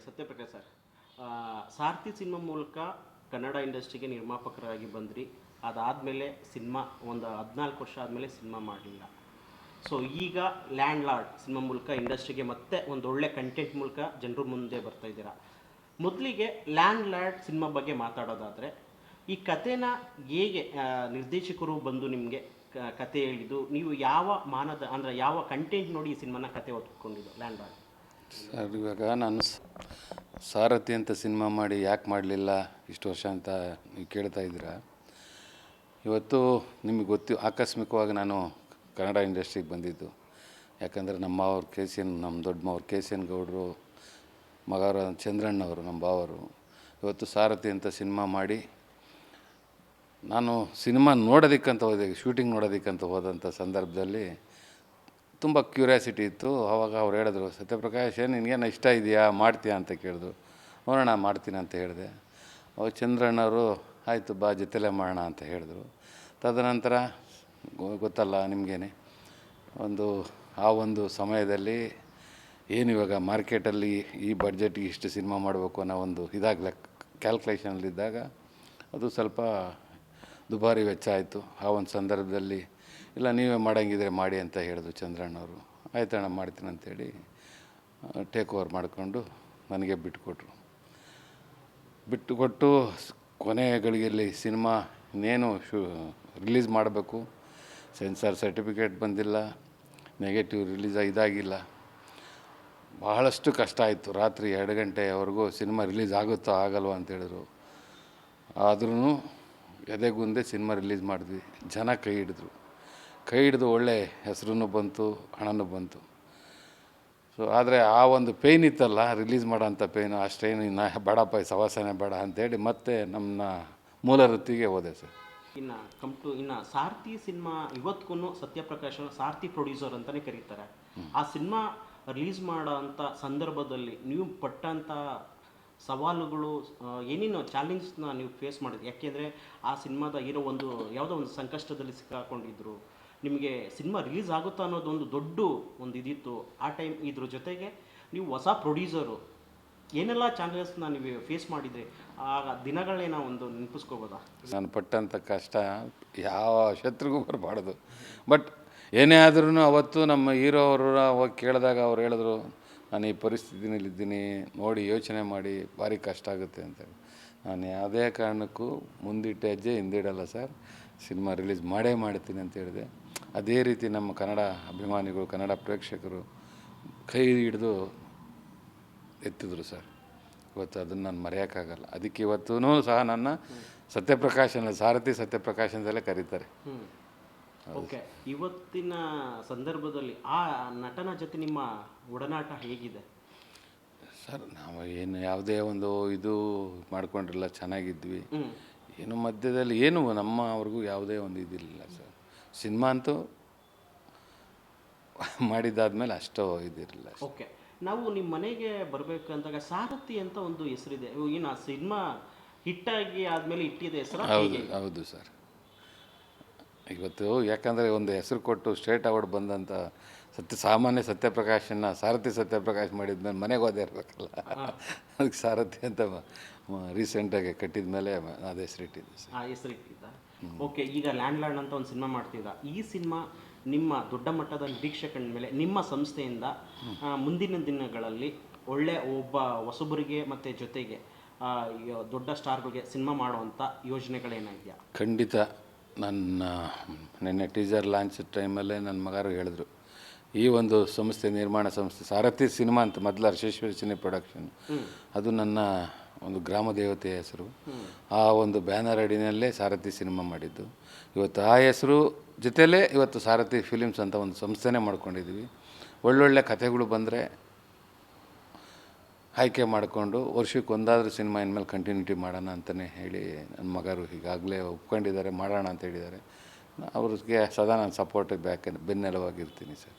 Satyaprakash sir. Sarathi cinema ಮೂಲಕ ಕನ್ನಡ ಇಂಡಸ್ಟ್ರಿಗೆ ನಿರ್ಮಾಪಕರಾಗಿ ಬಂದ್ರಿ. ಅದಾದಮೇಲೆ ಸಿನಿಮಾ ಒಂದು 14 ವರ್ಷ ಆದಮೇಲೆ ಸಿನಿಮಾ ಮಾಡಲಿಲ್ಲ. ಸೊ ಈಗ ಲ್ಯಾಂಡ್ ಲಾರ್ಡ್ ಸಿನಿಮಾ ಮೂಲಕ ಇಂಡಸ್ಟ್ರಿಗೆ ಮತ್ತೆ ಒಂದು ಒಳ್ಳೆ ಕಂಟೆಂಟ್ ಮೂಲಕ ಜನರು ಮುಂದೆ ಬರ್ತಾ ಇದ್ದೀರಾ. ಮೊದಲಿಗೆ ಲ್ಯಾಂಡ್ ಲಾರ್ಡ್ ಸಿನಿಮಾ ಬಗ್ಗೆ ಮಾತಾಡೋದಾದರೆ, ಈ ಕಥೆನ ಹೇಗೆ ನಿರ್ದೇಶಕರು ಬಂದು ನಿಮಗೆ ಕತೆ ಹೇಳಿದ್ದು, ನೀವು ಯಾವ ಅಂದರೆ ಯಾವ ಕಂಟೆಂಟ್ ನೋಡಿ ಈ ಸಿನಿಮಾನ ಕತೆ ಒತ್ಕೊಂಡಿದ್ದು ಲ್ಯಾಂಡ್ ಲಾರ್ಡ್? ಸರ್, ಇವಾಗ ನಾನು ಸಾರಥಿ ಅಂತ ಸಿನಿಮಾ ಮಾಡಿ ಯಾಕೆ ಮಾಡಲಿಲ್ಲ ಇಷ್ಟು ವರ್ಷ ಅಂತ ನೀವು ಕೇಳ್ತಾ ಇದ್ದೀರಾ. ಇವತ್ತು ನಿಮಗೆ ಆಕಸ್ಮಿಕವಾಗಿ ನಾನು ಕನ್ನಡ ಇಂಡಸ್ಟ್ರಿಗೆ ಬಂದಿದ್ದು. ಯಾಕಂದರೆ ನಮ್ಮ ದೊಡ್ಡ ಮಾವ್ರು ಕೆ ಸಿ ಎನ್ ಗೌಡರು ಮಗವರ ಚಂದ್ರಣ್ಣವರು, ನಮ್ಮ ಬಾವರು ಇವತ್ತು ಸಾರಥಿ ಅಂತ ಸಿನಿಮಾ ಮಾಡಿ, ನಾನು ಸಿನಿಮಾ ನೋಡೋದಕ್ಕಂತ ಹೋದೆ, ಶೂಟಿಂಗ್ ನೋಡೋದಕ್ಕಂತ ಹೋದಂಥ ಸಂದರ್ಭದಲ್ಲಿ ತುಂಬ ಕ್ಯೂರಿಯಾಸಿಟಿ ಇತ್ತು. ಆವಾಗ ಅವ್ರು ಹೇಳಿದ್ರು, ಸತ್ಯಪ್ರಕಾಶ್ ನಿನಗೇನು ಇಷ್ಟ ಇದೆಯಾ, ಮಾಡ್ತೀಯಾ ಅಂತ ಕೇಳಿದ್ರು. ನೋಡೋಣ ಮಾಡ್ತೀನಿ ಅಂತ ಹೇಳಿದೆ. ಅವಾಗ ಚಂದ್ರಣ್ಣವರು ಆಯಿತು ಬಾ ಜೊತೆಲೇ ಮಾಡೋಣ ಅಂತ ಹೇಳಿದ್ರು. ತದನಂತರ ಗೊತ್ತಲ್ಲ ನಿಮಗೇನೆ, ಆ ಒಂದು ಸಮಯದಲ್ಲಿ ಏನು ಇವಾಗ ಮಾರ್ಕೆಟಲ್ಲಿ ಈ ಬಡ್ಜೆಟ್ಗೆ ಇಷ್ಟು ಸಿನಿಮಾ ಮಾಡಬೇಕು ಅನ್ನೋ ಒಂದು ಕ್ಯಾಲ್ಕುಲೇಷನಲ್ಲಿದ್ದಾಗ ಅದು ಸ್ವಲ್ಪ ದುಬಾರಿ ವೆಚ್ಚ ಆಯಿತು. ಆ ಒಂದು ಸಂದರ್ಭದಲ್ಲಿ ಇಲ್ಲ ನೀವೇ ಮಾಡೋಂಗಿದ್ರೆ ಮಾಡಿ ಅಂತ ಹೇಳಿದ್ರು ಚಂದ್ರಣ್ಣವರು. ಆಯ್ತಣ್ಣ ಮಾಡ್ತೀನಿ ಅಂತೇಳಿ ಟೇಕ್ ಓವರ್ ಮಾಡಿಕೊಂಡು ನನಗೆ ಬಿಟ್ಟುಕೊಟ್ಟು ಕೊನೆ ಗಳಿಗೆಯಲ್ಲಿ ಸಿನಿಮಾ ಇನ್ನೇನು ರಿಲೀಸ್ ಮಾಡಬೇಕು, ಸೆನ್ಸಾರ್ ಸರ್ಟಿಫಿಕೇಟ್ ಬಂದಿಲ್ಲ, ನೆಗೆಟಿವ್ ರಿಲೀಸ್ ಇದಾಗಿಲ್ಲ, ಬಹಳಷ್ಟು ಕಷ್ಟ ಆಯಿತು. ರಾತ್ರಿ 2 ಗಂಟೆವರೆಗೂ ಸಿನಿಮಾ ರಿಲೀಸ್ ಆಗುತ್ತೋ ಆಗಲ್ವೋ ಅಂತೇಳಿದ್ರು. ಆದ್ರೂ ಎದೆಗುಂದೆ ಸಿನಿಮಾ ರಿಲೀಸ್ ಮಾಡಿದ್ವಿ. ಜನ ಕೈ ಹಿಡಿದು ಒಳ್ಳೆ ಹೆಸರು ಬಂತು, ಹಣನೂ ಬಂತು. ಸೊ ಆದರೆ ಆ ಒಂದು ಪೇಯ್ನ್ ಇತ್ತಲ್ಲ, ರಿಲೀಸ್ ಮಾಡೋಂಥ ಪೇಯ್ನು, ಅಷ್ಟೇನು ಇನ್ನು ಬೇಡಪ್ಪ ಸವಾಸನೆ ಬೇಡ ಅಂತೇಳಿ ಮತ್ತೆ ನಮ್ಮ ಮೂಲ ವೃತ್ತಿಗೆ ಹೋದೆ ಸರ್. ಇನ್ನು ಸಾರ್ಥಿ ಸಿನಿಮಾ ಇವತ್ತಿಗೂ ಸತ್ಯಪ್ರಕಾಶ್ ಸಾರ್ಥಿ ಪ್ರೊಡ್ಯೂಸರ್ ಅಂತಲೇ ಕರೀತಾರೆ. ಆ ಸಿನಿಮಾ ರಿಲೀಸ್ ಮಾಡೋ ಅಂಥ ಸಂದರ್ಭದಲ್ಲಿ ನೀವು ಪಟ್ಟಂಥ ಸವಾಲುಗಳು, ಏನೇನು ಚಾಲೆಂಜ್ನ ನೀವು ಫೇಸ್ ಮಾಡಿದ್ರಿ? ಯಾಕೆಂದರೆ ಆ ಸಿನಿಮಾದ ಯಾವುದೋ ಒಂದು ಸಂಕಷ್ಟದಲ್ಲಿ ಸಿಕ್ಕಾಕೊಂಡಿದ್ರು. ನಿಮಗೆ ಸಿನಿಮಾ ರಿಲೀಸ್ ಆಗುತ್ತಾ ಅನ್ನೋದೊಂದು ದೊಡ್ಡ ಇದಿತ್ತು ಆ ಟೈಮ್. ಇದ್ರ ಜೊತೆಗೆ ನೀವು ಹೊಸ ಪ್ರೊಡ್ಯೂಸರು, ಏನೆಲ್ಲ ಚಾಲೆಂಜಸ್ನ ನೀವು ಫೇಸ್ ಮಾಡಿದ್ರಿ? ಆ ದಿನಗಳೇನೋ ಒಂದು ನೆನಪಿಸ್ಕೋಬೋದಾ? ನಾನು ಪಟ್ಟಂಥ ಕಷ್ಟ ಯಾವ ಶತ್ರುಗೂ ಬರಬಾರ್ದು. ಬಟ್ ಏನೇ ಆದ್ರೂ ಅವತ್ತು ನಮ್ಮ ಹೀರೋ ಅವರು ಹೋಗಿ ಕೇಳಿದಾಗ ಅವ್ರು ಹೇಳಿದ್ರು, ನಾನು ಈ ಪರಿಸ್ಥಿತಿನಲ್ಲಿದ್ದೀನಿ, ನೋಡಿ ಯೋಚನೆ ಮಾಡಿ, ಭಾರಿ ಕಷ್ಟ ಆಗುತ್ತೆ ಅಂತೇಳಿ. ನಾನು ಯಾವುದೇ ಕಾರಣಕ್ಕೂ ಮುಂದಿಟ್ಟ ಹೆಜ್ಜೆ ಹಿಂದಿಡಲ್ಲ ಸರ್, ಸಿನಿಮಾ ರಿಲೀಸ್ ಮಾಡ್ತೀನಿ ಅಂತ ಹೇಳಿದೆ. ಅದೇ ರೀತಿ ನಮ್ಮ ಕನ್ನಡ ಅಭಿಮಾನಿಗಳು, ಕನ್ನಡ ಪ್ರೇಕ್ಷಕರು ಕೈ ಹಿಡಿದು ಎತ್ತಿದ್ರು ಸರ್. ಇವತ್ತು ಅದನ್ನು ನಾನು ಮರೆಯೋಕ್ಕಾಗಲ್ಲ. ಅದಕ್ಕೆ ಇವತ್ತೂ ಸಹ ನನ್ನ ಸಾರಥಿ ಸತ್ಯಪ್ರಕಾಶ್ ಅಂತಲೇ ಕರೀತಾರೆ. ಓಕೆ, ಇವತ್ತಿನ ಸಂದರ್ಭದಲ್ಲಿ ಆ ನಟನ ಜೊತೆ ನಿಮ್ಮ ಒಡನಾಟ ಹೇಗಿದೆ ಸರ್? ನಾವು ಏನು ಯಾವುದೇ ಒಂದು ಇದು ಮಾಡ್ಕೊಂಡಿರಲ್ಲ, ಚೆನ್ನಾಗಿದ್ವಿ. ಏನು ಮಧ್ಯದಲ್ಲಿ ಏನು ಅವ್ರಿಗೂ ಯಾವುದೇ ಒಂದು ಇದಿರಲಿಲ್ಲ ಸರ್. ಸಿನಿಮಾ ಅಂತೂ ಮಾಡಿದ್ದಾದ್ಮೇಲೆ ಅಷ್ಟೋ ಇದಿರಲಿಲ್ಲ. ಓಕೆ, ನಾವು ನಿಮ್ಮ ಮನೆಗೆ ಬರಬೇಕಂದಾಗ ಸಾರಥಿ ಅಂತ ಒಂದು ಹೆಸರಿದೆ. ಇನ್ನು ಆ ಸಿನಿಮಾ ಹಿಟ್ಟಾಗಿ ಆದಮೇಲೆ ಇಟ್ಟಿದೆ ಹೆಸರು? ಹೌದು ಸರ್. ಇವತ್ತು ಯಾಕಂದರೆ ಒಂದು ಹೆಸರು ಕೊಟ್ಟು ಸ್ಟೇಟ್ ಅವಾರ್ಡ್ ಬಂದಂಥ ಸಾಮಾನ್ಯ ಸತ್ಯಪ್ರಕಾಶನ್ನ ಸಾರಥಿ ಸತ್ಯಪ್ರಕಾಶ್ ಮಾಡಿದ್ಮೇಲೆ ಮನೆಗೆ ಹೋದೇ ಇರಬೇಕಲ್ಲ, ಅದಕ್ಕೆ ಸಾರಥಿ ಅಂತ ರೀಸೆಂಟಾಗಿ ಕಟ್ಟಿದ ಮೇಲೆ ಅದು ಹೆಸರಿಟ್ಟಿದ್ದೆ ಸರ್. ಆ ಹೆಸರಿಟ್ಟಿದ್ದ. ಓಕೆ, ಈಗ ಲ್ಯಾಂಡ್ ಲಾರ್ಡ್ ಅಂತ ಒಂದು ಸಿನಿಮಾ ಮಾಡ್ತಿದ್ದ. ಈ ಸಿನಿಮಾ ನಿಮ್ಮ ದೊಡ್ಡ ಮಟ್ಟದ ನಿರೀಕ್ಷಕನ ಮೇಲೆ ನಿಮ್ಮ ಸಂಸ್ಥೆಯಿಂದ ಮುಂದಿನ ದಿನಗಳಲ್ಲಿ ಒಳ್ಳೆ ಒಬ್ಬ ಹೊಸಬರಿಗೆ ಮತ್ತು ಜೊತೆಗೆ ದೊಡ್ಡ ಸ್ಟಾರ್ಗಳಿಗೆ ಸಿನಿಮಾ ಮಾಡುವಂಥ ಯೋಜನೆಗಳೇನಾಗಿದೆಯಾ? ಖಂಡಿತ. ನಿನ್ನೆ ಟೀಸರ್ ಲಾಂಚ್ ಟೈಮಲ್ಲೇ ನನ್ನ ಮಗರು ಹೇಳಿದ್ರು, ಈ ಒಂದು ನಿರ್ಮಾಣ ಸಂಸ್ಥೆ ಸಾರಥಿ ಸಿನಿಮಾ ಅಂತ ಮೊದಲು ಅರ್ಶೇಶ್ವರಿ ಸಿನಿ ಪ್ರೊಡಕ್ಷನ್, ಅದು ನನ್ನ ಒಂದು ಗ್ರಾಮ ದೇವತೆಯ ಹೆಸರು. ಆ ಒಂದು ಬ್ಯಾನರ್ ಅಡಿನಲ್ಲೇ ಸಾರಥಿ ಸಿನಿಮಾ ಮಾಡಿದ್ದು. ಇವತ್ತು ಆ ಹೆಸರು ಜೊತೆಲೇ ಇವತ್ತು ಸಾರಥಿ ಫಿಲಿಮ್ಸ್ ಅಂತ ಒಂದು ಸಂಸ್ಥೆನೇ ಮಾಡ್ಕೊಂಡಿದ್ದೀವಿ. ಒಳ್ಳೊಳ್ಳೆ ಕಥೆಗಳು ಬಂದರೆ ಆಯ್ಕೆ ಮಾಡಿಕೊಂಡು ವರ್ಷಕ್ಕೆ ಒಂದಾದರೂ ಸಿನಿಮಾ ಇನ್ಮೇಲೆ ಕಂಟಿನ್ಯೂಟಿ ಮಾಡೋಣ ಅಂತಲೇ ಹೇಳಿ ನನ್ನ ಮಗರು ಈಗಾಗಲೇ ಒಪ್ಕೊಂಡಿದ್ದಾರೆ, ಮಾಡೋಣ ಅಂತ ಹೇಳಿದ್ದಾರೆ. ಅವ್ರಿಗೆ ಸದಾ ನಾನು ಸಪೋರ್ಟಿಗೆ ಬೆನ್ನೆಲುವಾಗಿರ್ತೀನಿ ಸರ್.